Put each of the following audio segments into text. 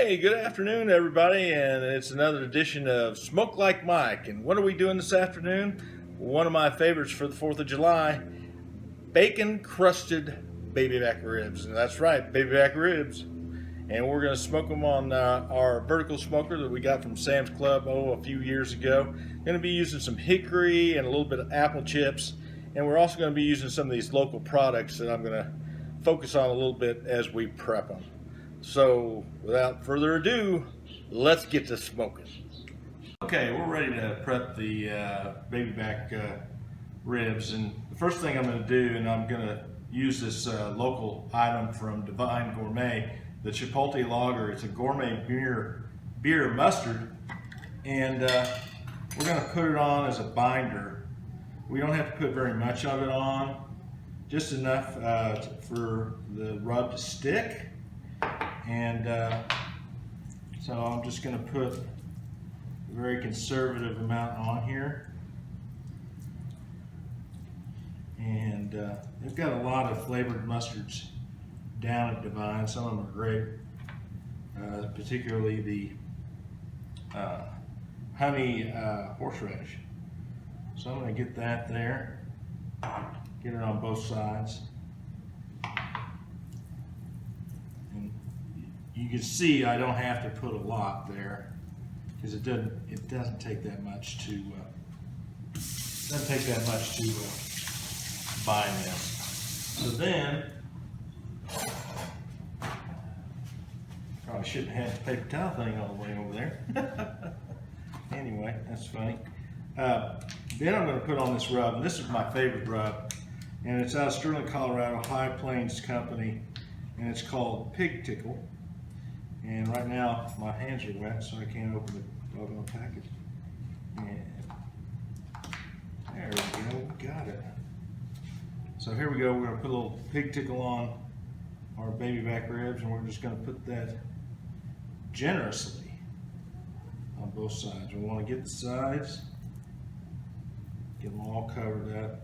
Hey, good afternoon, everybody, and it's another edition of Smoke Like Mike. And what are we doing this afternoon? One of my favorites for the 4th of July, bacon crusted baby back ribs. And that's right, baby back ribs. And we're going to smoke them on our vertical smoker that we got from Sam's Club a few years ago. Going to be using some hickory and a little bit of apple chips, and we're also going to be using some of these local products that I'm going to focus on a little bit as we prep them. So without further ado, let's get to smoking. Okay, we're ready to prep the baby back ribs, and the first thing I'm going to do, and I'm going to use this local item from Divine Gourmet, the Chipotle Lager. It's a gourmet beer mustard, and we're going to put it on as a binder. We don't have to put very much of it on, just enough for the rub to stick. And so I'm just going to put a very conservative amount on here. And they've got a lot of flavored mustards down at Divine. Some of them are great, particularly the honey horseradish. So I'm going to get that there, get it on both sides. You can see I don't have to put a lot there because it doesn't take that much to bind this. So then probably shouldn't have the paper towel thing all the way over there. Anyway, that's funny. Then I'm going to put on this rub, and this is my favorite rub, and it's out of Sterling, Colorado, High Plains Company, and it's called Pig Tickle. And right now my hands are wet, so I can't open the doggone package. And there we go, got it. So here we go, we're going to put a little Pig Tickle on our baby back ribs, and we're just going to put that generously on both sides. We want to get the sides, get them all covered up.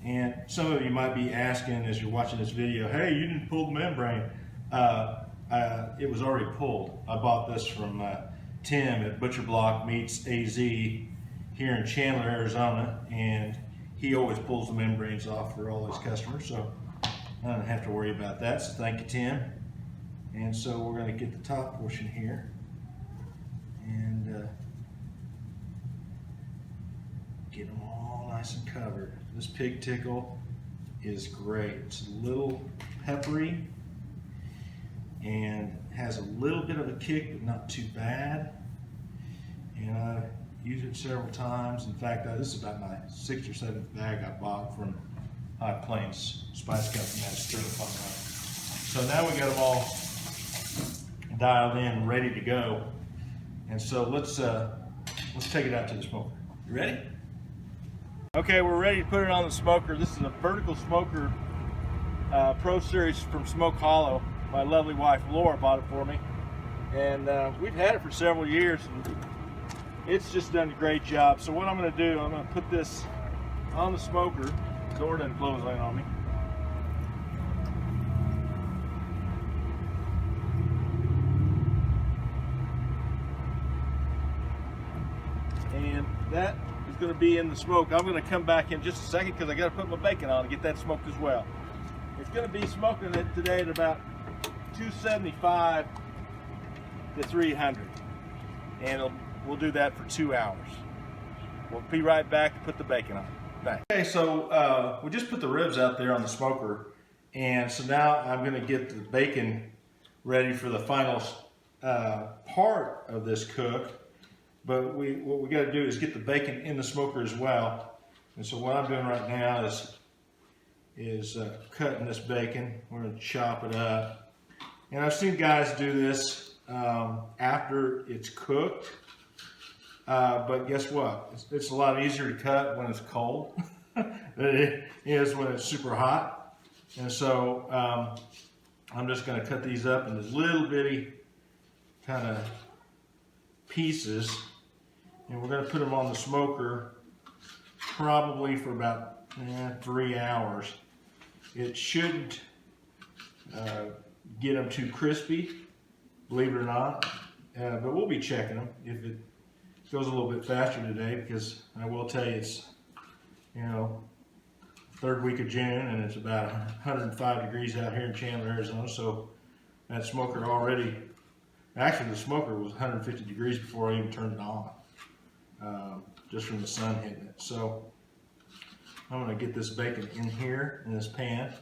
And some of you might be asking as you're watching this video, hey, you didn't pull the membrane. It was already pulled. I bought this from Tim at Butcher Block Meats AZ here in Chandler, Arizona, and he always pulls the membranes off for all his customers, so I don't have to worry about that, so thank you, Tim. And so we're going to get the top portion here and get them all nice and covered. This Pig Tickle is great. It's a little peppery and has a little bit of a kick, but not too bad. And I use it several times. In fact, this is about my 6th or 7th bag I bought from High Plains Spice Company out of Sterling, Colorado. So now we got them all dialed in, ready to go. And so let's take it out to the smoker. You ready? Okay, we're ready to put it on the smoker. This is a vertical smoker Pro Series from Smoke Hollow. My lovely wife Laura bought it for me, and we've had it for several years, and it's just done a great job. So what I'm going to do, I'm going to put this on the smoker. The door doesn't close in on me. And that is going to be in the smoke. I'm going to come back in just a second because I got to put my bacon on to get that smoked as well. It's going to be smoking it today at about 275 to 300, and we'll do that for 2 hours. We'll be right back to put the bacon on. Thanks. Okay, so we just put the ribs out there on the smoker, and so now I'm going to get the bacon ready for the final part of this cook. But what we got to do is get the bacon in the smoker as well. And so what I'm doing right now is cutting this bacon. We're going to chop it up. And I've seen guys do this after it's cooked, but guess what? It's a lot easier to cut when it's cold than it is when it's super hot. And so I'm just going to cut these up into little bitty kind of pieces, and we're going to put them on the smoker probably for about 3 hours. It shouldn't get them too crispy, believe it or not. But we'll be checking them if it goes a little bit faster today, because I will tell you it's, you know, third week of June and it's about 105 degrees out here in Chandler, Arizona. So that smoker already, actually the smoker was 150 degrees before I even turned it on, just from the sun hitting it. So I'm going to get this bacon in here in this pan,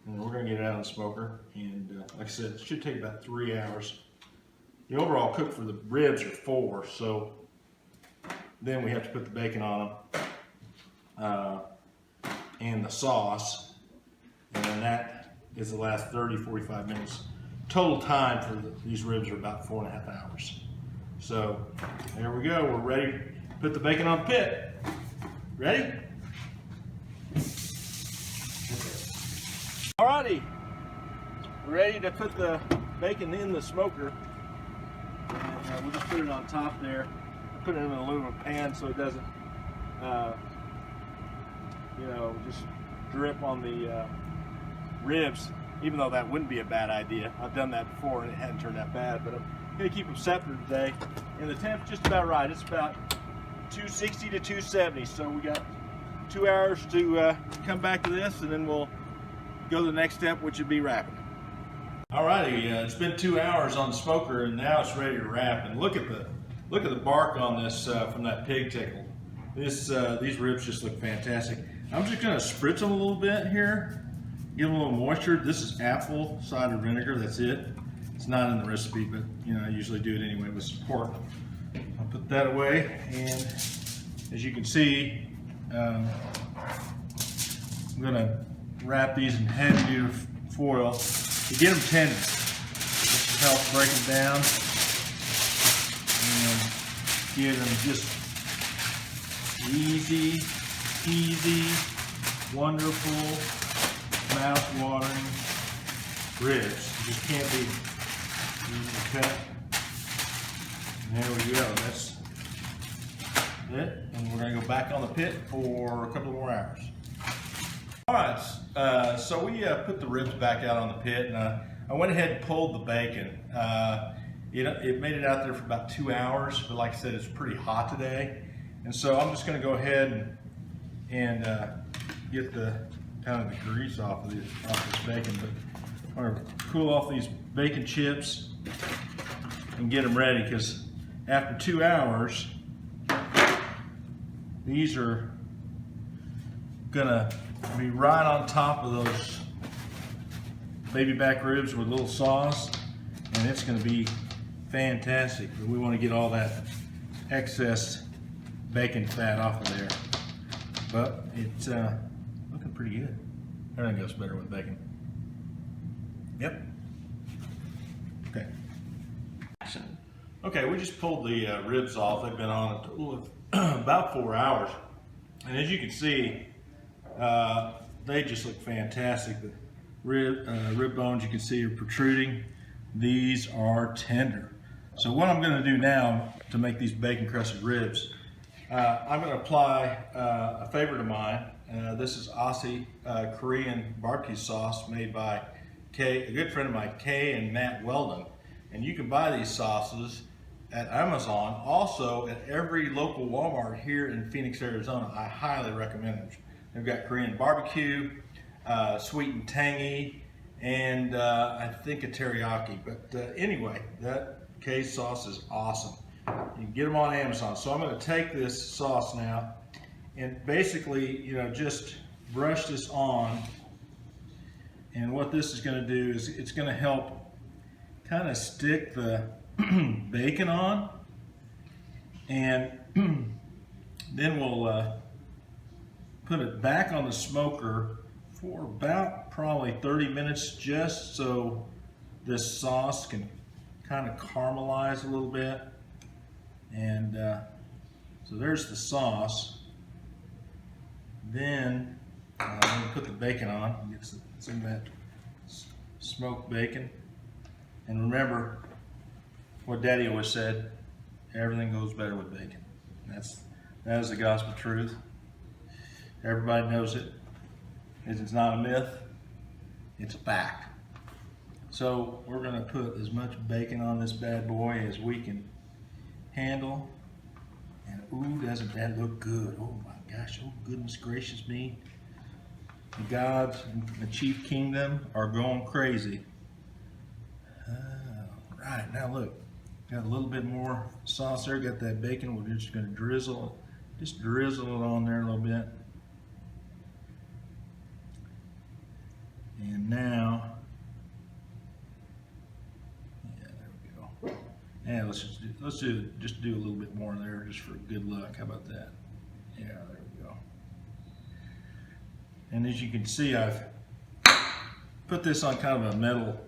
and then we're going to get it out of the smoker. And like I said, it should take about 3 hours. The overall cook for the ribs are 4, so then we have to put the bacon on them and the sauce, and then that is the last 30-45 minutes. Total time for these ribs are about 4.5 hours. So there we go. We're ready to put the bacon on the pit. Ready? Alrighty, ready to put the bacon in the smoker. And, we'll just put it on top there. Put it in an aluminum pan so it doesn't, you know, just drip on the ribs. Even though that wouldn't be a bad idea. I've done that before and it hadn't turned that bad. But I'm going to keep them separate today. And the temp's just about right. It's about 260 to 270. So we got 2 hours to come back to this, and then we'll go to the next step, which would be wrapping. Alrighty, it's been 2 hours on the smoker, and now it's ready to wrap. And look at the bark on this from that Pig Tickle. These ribs just look fantastic. I'm just going to spritz them a little bit here, give them a little moisture. This is apple cider vinegar. That's it. It's not in the recipe, but you know I usually do it anyway with some pork. I'll put that away, and as you can see, I'm going to wrap these in heavy-duty foil to get them tender. This will help break them down and get them just easy, peasy, wonderful, mouth-watering ribs. You just can't beat them. Easy to cut. And there we go. That's it. And we're going to go back on the pit for a couple more hours. Alright, so we put the ribs back out on the pit, and I went ahead and pulled the bacon. It made it out there for about 2 hours, but like I said, it's pretty hot today. And so I'm just going to go ahead and get the kind of the grease off this bacon. But I'm going to cool off these bacon chips and get them ready, because after 2 hours, these are gonna be right on top of those baby back ribs with a little sauce, and it's gonna be fantastic. But we want to get all that excess bacon fat off of there. But it's looking pretty good. Everything goes better with bacon. Yep. Okay. Okay, we just pulled the ribs off. They've been on a total of about 4 hours. And as you can see, they just look fantastic. The rib bones you can see are protruding. These are tender. So what I'm going to do now to make these bacon crusted ribs, I'm going to apply a favorite of mine. This is Ahssa Korean barbecue sauce made by a good friend of mine, Kay and Matt Weldon. And you can buy these sauces at Amazon, also at every local Walmart here in Phoenix, Arizona. I highly recommend them. They've got Korean barbecue, sweet and tangy, and I think a teriyaki. But anyway, that K sauce is awesome. You can get them on Amazon. So I'm going to take this sauce now and basically, you know, just brush this on. And what this is going to do is it's going to help kind of stick the bacon on, and then we'll put it back on the smoker for about probably 30 minutes, just so this sauce can kind of caramelize a little bit. And so there's the sauce. Then I'm going to put the bacon on, get some of that smoked bacon. And remember what Daddy always said, everything goes better with bacon. That is the gospel truth. Everybody knows it. It's not a myth, it's a fact. So we're gonna put as much bacon on this bad boy as we can handle. And ooh, doesn't that look good? Oh my gosh, oh goodness gracious me. The gods in the Chief Kingdom are going crazy. Right, now look, got a little bit more sauce there, got that bacon, we're just gonna drizzle it on there a little bit. And now, yeah, there we go. And let's just do a little bit more there just for good luck. How about that? Yeah, there we go. And as you can see, I've put this on kind of a metal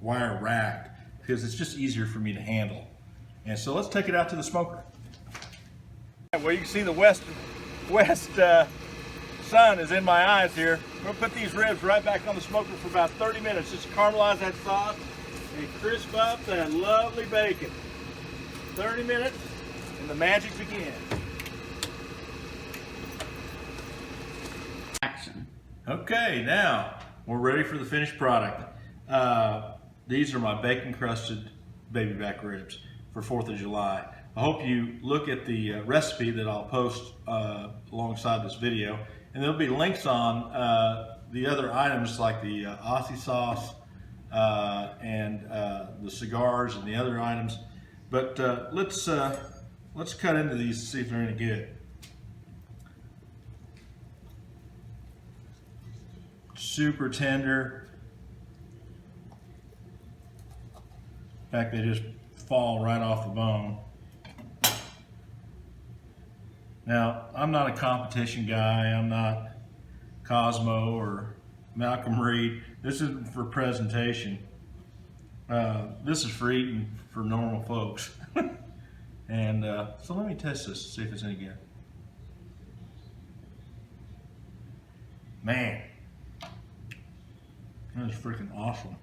wire rack because it's just easier for me to handle. And so let's take it out to the smoker. Well, you can see the west sun is in my eyes here. We're gonna put these ribs right back on the smoker for about 30 minutes just to caramelize that sauce and crisp up that lovely bacon. 30 minutes and the magic begins. Action. Okay, now we're ready for the finished product. These are my bacon crusted baby back ribs for 4th of July. I hope you look at the recipe that I'll post alongside this video, and there'll be links on the other items like the Ahssa sauce and the cigars and the other items. But let's cut into these to see if they're any good. Super tender. In fact, they just fall right off the bone. Now, I'm not a competition guy. I'm not Cosmo or Malcolm Reed. This isn't for presentation. This is for eating for normal folks. And so let me test this, see if it's any good. Man, that is freaking awesome.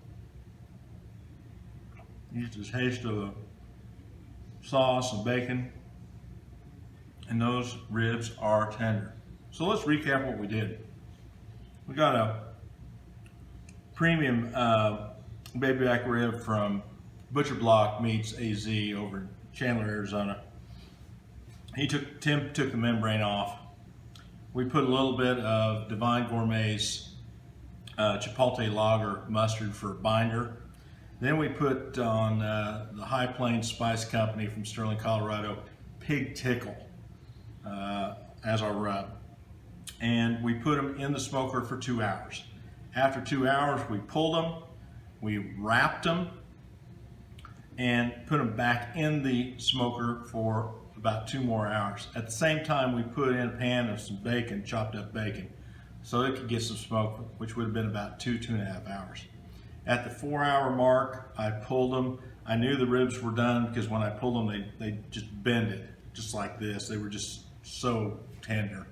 Use the taste of the sauce and bacon, and those ribs are tender. So let's recap what we did. We got a premium baby back rib from Butcher Block Meats AZ over in Chandler, Arizona. Tim took the membrane off. We put a little bit of Divine Gourmet's Chipotle Lager mustard for binder. Then we put on the High Plains Spice Company from Sterling, Colorado, Pig Tickle as our rub. And we put them in the smoker for 2 hours. After 2 hours, we pulled them, we wrapped them, and put them back in the smoker for about 2 more hours. At the same time, we put in a pan of some bacon, chopped up bacon, so it could get some smoke, which would have been about 2.5 hours. At the 4-hour mark, I pulled them. I knew the ribs were done because when I pulled them, they just bended, just like this. They were just so tender.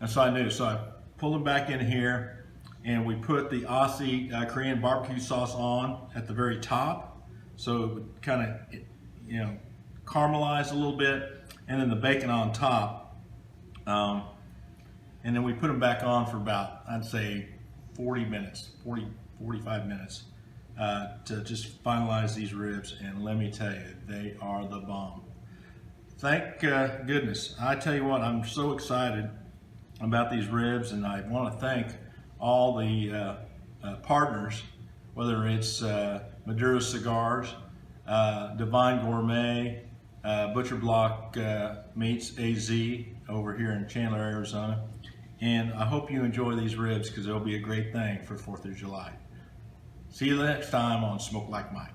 And so I knew. So I pulled them back in here, and we put the Ahssa Korean barbecue sauce on at the very top, so it would kind of, you know, caramelize a little bit, and then the bacon on top. And then we put them back on for about, I'd say, 45 minutes to just finalize these ribs, and let me tell you, they are the bomb. Thank goodness. I tell you what, I'm so excited about these ribs, and I want to thank all the partners, whether it's Maduro Cigars, Divine Gourmet, Butcher Block Meats AZ over here in Chandler, Arizona. And I hope you enjoy these ribs because it'll be a great thing for 4th of July. See you next time on Smoke Like Mike.